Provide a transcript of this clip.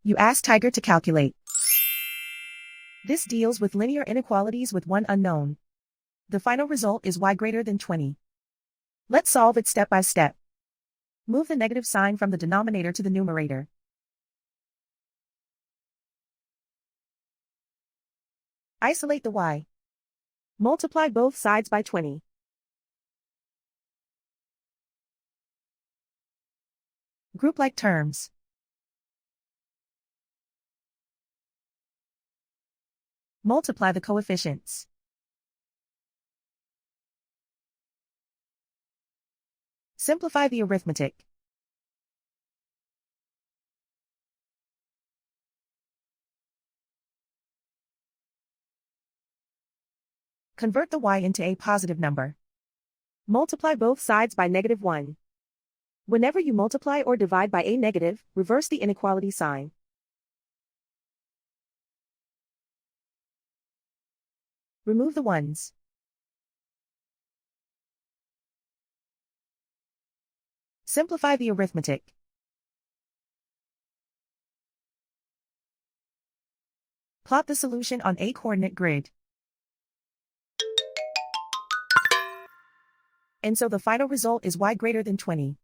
You ask Tiger to calculate. This deals with linear inequalities with one unknown. The final result is y greater than 20. Let's solve it step by step. Move the negative sign from the denominator to the numerator. Isolate the y. Multiply both sides by 20. Group like terms. Multiply the coefficients. Simplify the arithmetic. Convert the y into a positive number. Multiply both sides by -1. Whenever you multiply or divide by a negative, reverse the inequality sign. Remove the ones. Simplify the arithmetic. Plot the solution on a coordinate grid. And so the final result is y greater than 20.